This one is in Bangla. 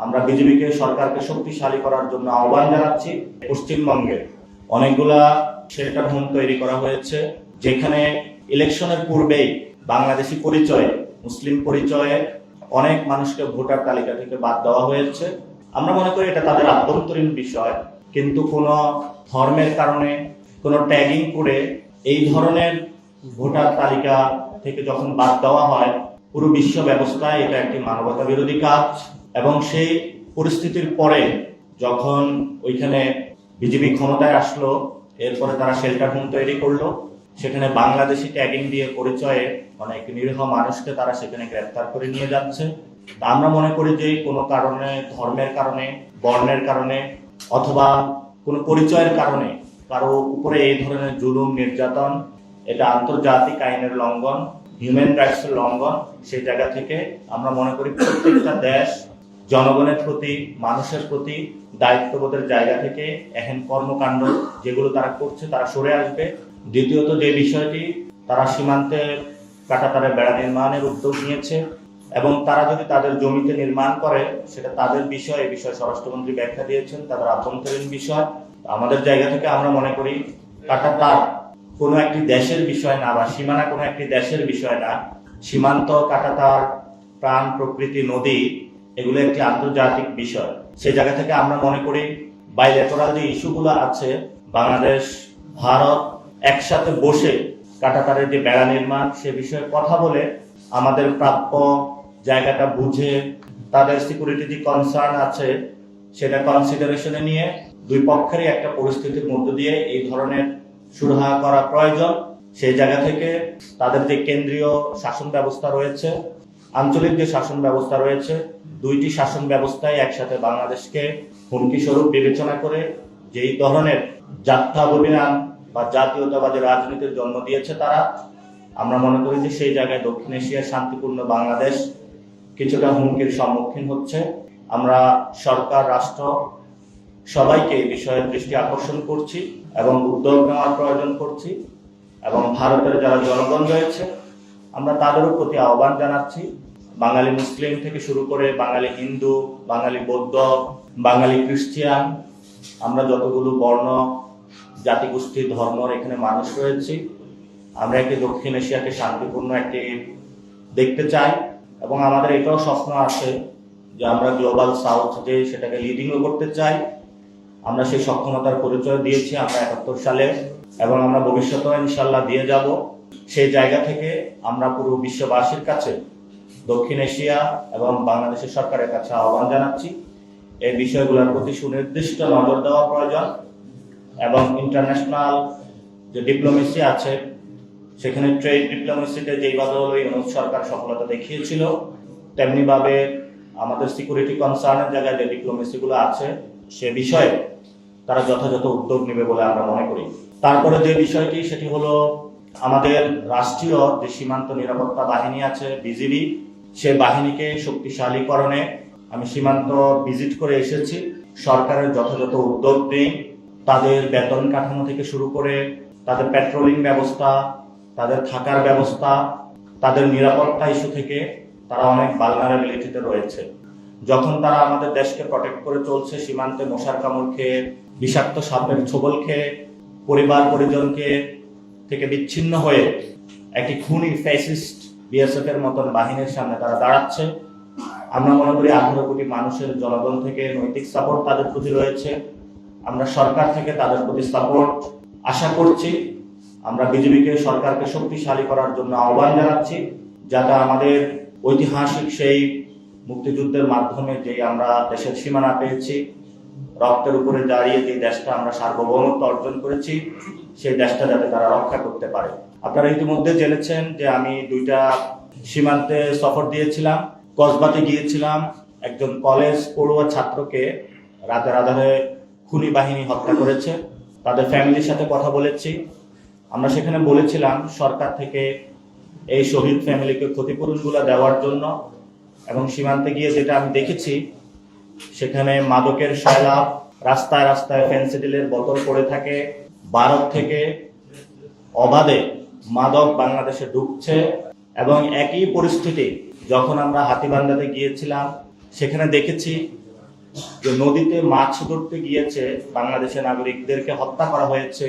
আমরা বিজেপিকে সরকারকে শক্তিশালী করার জন্য আহ্বান জানাচ্ছি। পশ্চিমবঙ্গে অনেকগুলা শেল্টার হোম তৈরি করা হয়েছে, যেখানে ইলেকশনের পূর্বেই বাংলাদেশি পরিচয়ে, মুসলিম পরিচয়ে অনেক মানুষকে ভোটার তালিকা থেকে বাদ দেওয়া হয়েছে। আমরা মনে করি এটা তাদের আভ্যন্তরীণ বিষয়, কিন্তু কোনো ধর্মের কারণে কোনো ট্যাগিং করে এই ধরনের ভোটার তালিকা থেকে যখন বাদ দেওয়া হয়, পুরো বিশ্ব ব্যবস্থায় এটা একটি মানবতা বিরোধী কাজ। এবং সেই পরিস্থিতির পরে যখন ওইখানে বিজেপি ক্ষমতায় আসলো, এরপরে তারা শেল্টার হোম তৈরি করলো, সেখানে বাংলাদেশি ট্যাগিং দিয়ে পরিচয়ে অনেক নিরীহ মানুষকে তারা সেখানে গ্রেফতার করে নিয়ে যাচ্ছে। আমরা মনে করি যে কোনো কারণে, ধর্মের কারণে, বর্ণের কারণে অথবা কোনো পরিচয়ের কারণে কারো উপরে এই ধরনের জুলুম, নির্যাতন, এটা আন্তর্জাতিক আইনের লঙ্ঘন, হিউম্যান রাইটসের লঙ্ঘন। সেই জায়গা থেকে আমরা মনে করি প্রত্যেকটা দেশ জনগণের প্রতি, মানুষের প্রতি দায়িত্ববোধের জায়গা থেকে এখন কর্মকাণ্ড যেগুলো তারা করছে তারা সরে আসবে। দ্বিতীয়ত যে বিষয়টি, তারা সীমান্তে কাঁটাতারে বেড়া নির্মাণের উদ্যোগ নিয়েছে এবং তারা যদি তাদের জমিতে নির্মাণ করে সেটা তাদের বিষয়, এই বিষয়ে স্বরাষ্ট্রমন্ত্রী ব্যাখ্যা দিয়েছেন, তাদের আভ্যন্তরীণ বিষয়। আমাদের জায়গা থেকে আমরা মনে করি কাঁটাতার কোনো একটি দেশের বিষয় না, বা সীমানা কোনো একটি দেশের বিষয় না। সীমান্ত, কাঁটাতার, প্রাণ, প্রকৃতি, নদী, এগুলো একটি আন্তর্জাতিক বিষয়। সেই জায়গা থেকে আমরা মনে করি বাইলেটারাল যে ইস্যুগুলো আছে, বাংলাদেশ, ভারত একসাথে বসে কাঁটাতারের যে বেড়া নির্মাণ সে বিষয়ে কথা বলে আমাদের প্রাপ্য জায়গাটা বুঝে, তাদের সিকিউরিটি যে কনসার্ন আছে সেটা কনসিডারেশনে নিয়ে দুই পক্ষেরই একটা পরিস্থিতির মধ্য দিয়ে এই ধরনের সুরাহা করা প্রয়োজন। সেই জায়গা থেকে তাদের যে কেন্দ্রীয় শাসন ব্যবস্থা রয়েছে, আঞ্চলিক যে শাসন ব্যবস্থা রয়েছে, দুইটি শাসন ব্যবস্থায় একসাথে বাংলাদেশকে হুমকি স্বরূপ বিবেচনা করে যেই ধরনের জাতীয় অভিযান বা জাতীয়তাবাদী রাজনীতির জন্ম দিয়েছে তারা, আমরা মনে করি যে সেই জায়গায় দক্ষিণ এশিয়ার শান্তিপূর্ণ বাংলাদেশ কিছুটা হুমকির সম্মুখীন হচ্ছে। আমরা সরকার, রাষ্ট্র সবাইকে এই বিষয়ে দৃষ্টি আকর্ষণ করছি এবং উদ্যোগ নেওয়ার প্রয়োজন করছি। এবং ভারতের যারা জনগণ রয়েছে আমরা তাদেরও প্রতি আহ্বান জানাচ্ছি, বাঙালি মুসলিম থেকে শুরু করে বাঙালি হিন্দু, বাঙালি বৌদ্ধ, বাঙালি খ্রিস্টান, আমরা যতগুলো বর্ণ, জাতিগোষ্ঠী, ধর্মের এখানে মানুষ রয়েছি, আমরা একটি দক্ষিণ এশিয়াকে শান্তিপূর্ণ একটি দেখতে চাই। এবং আমাদের এটাও স্বপ্ন আছে যে আমরা গ্লোবাল সাউথ যে সেটাকে লিডিংও করতে চাই। আমরা সেই সক্ষমতার পরিচয় দিয়েছি আমরা ৭১ সালে, এবং আমরা ভবিষ্যতেও ইনশাল্লাহ দিয়ে যাব। সেই জায়গা থেকে আমরা পুরো বিশ্ববাসীর কাছে, দক্ষিণ এশিয়া এবং বাংলাদেশের সরকারের কাছে আহ্বান জানাচ্ছি এই বিষয়গুলোর প্রতি সুনির্দিষ্ট নজর দেওয়া প্রয়োজন। এবং ইন্টারন্যাশনাল যে ডিপ্লোমেসি আছে, সেখানে ট্রেড ডিপ্লোমেসিতে যেইভাবে ইউনূস সরকার সফলতা দেখিয়েছিল, তেমনিভাবে আমাদের সিকিউরিটি কনসার্নের জায়গায় যে ডিপ্লোমেসিগুলো আছে সে বিষয়ে তারা যথাযথ উদ্যোগ নেবে বলে আমরা মনে করি। তারপরে যে বিষয়টি, সেটি হলো আমাদের রাষ্ট্রীয় যে সীমান্ত নিরাপত্তা বাহিনী আছে, বিজিবি, সে বাহিনীকে শক্তিশালীকরণে আমি সীমান্ত ভিজিট করে এসেছি। সরকারের যথাযথ উদ্যোগ নেই, তাদের বেতন কাঠামো থেকে শুরু করে তাদের পেট্রোলিং ব্যবস্থা, তাদের থাকার ব্যবস্থা, তাদের নিরাপত্তা ইস্যু থেকে তারা অনেক ভালনারেবিলিটিতে রয়েছে। যখন তারা আমাদের দেশকে প্রটেক্ট করে চলছে, সীমান্তে মশার কামড় খেয়ে, বিষাক্ত সাপের ছোবল খেয়ে, পরিবার পরিজনকে থেকে বিচ্ছিন্ন হয়ে একটি খুনি ফ্যাসিস্ট বিএসএফ এর মতন বাহিনীর সামনে তারা দাঁড়াচ্ছে, আমরা মনে করি 18 কোটি মানুষের জনগণ থেকে নৈতিক সাপোর্ট তাদের প্রতি রয়েছে। আমরা সরকার থেকে তাদের প্রতি সাপোর্ট আশা করছি। আমরা বিজেপিকে, সরকারকে শক্তিশালী করার জন্য আহ্বান জানাচ্ছি, যাতে আমাদের ঐতিহাসিক সেই মুক্তিযুদ্ধের মাধ্যমে যে আমরা দেশের সীমানা পেয়েছি, রক্তের উপরে দাঁড়িয়ে যে দেশটা আমরা সার্বভৌমত্ব অর্জন করেছি, সেই দেশটা যাতে তারা রক্ষা করতে পারে। আপনারা ইতিমধ্যে জেনেছেন যে আমি 2টা সীমান্তে সফর দিয়েছিলাম। কসবাতে গিয়েছিলাম, একজন কলেজ পড়ুয়া ছাত্রকে রাতের আধারে খুনি বাহিনী হত্যা করেছে। তাদের ফ্যামিলির সাথে কথা বলেছি। আমরা সেখানে বলেছিলাম সরকার থেকে এই শহীদ ফ্যামিলিকে ক্ষতিপূরণগুলো দেওয়ার জন্য। এবং সীমান্তে গিয়ে যেটা আমি দেখেছি, সেখানে মাদকের সয়লাভ, রাস্তায় রাস্তায় ফেন্সিডিলের বোতল পড়ে থাকে, ভারত থেকে অবাধে মাদক বাংলাদেশে ঢুকছে। এবং একই পরিস্থিতি যখন আমরা হাতীবান্ধাতে গিয়েছিলাম, সেখানে দেখেছি যে নদীতে মাছ ধরতে গিয়েছে বাংলাদেশের নাগরিকদেরকে হত্যা করা হয়েছে,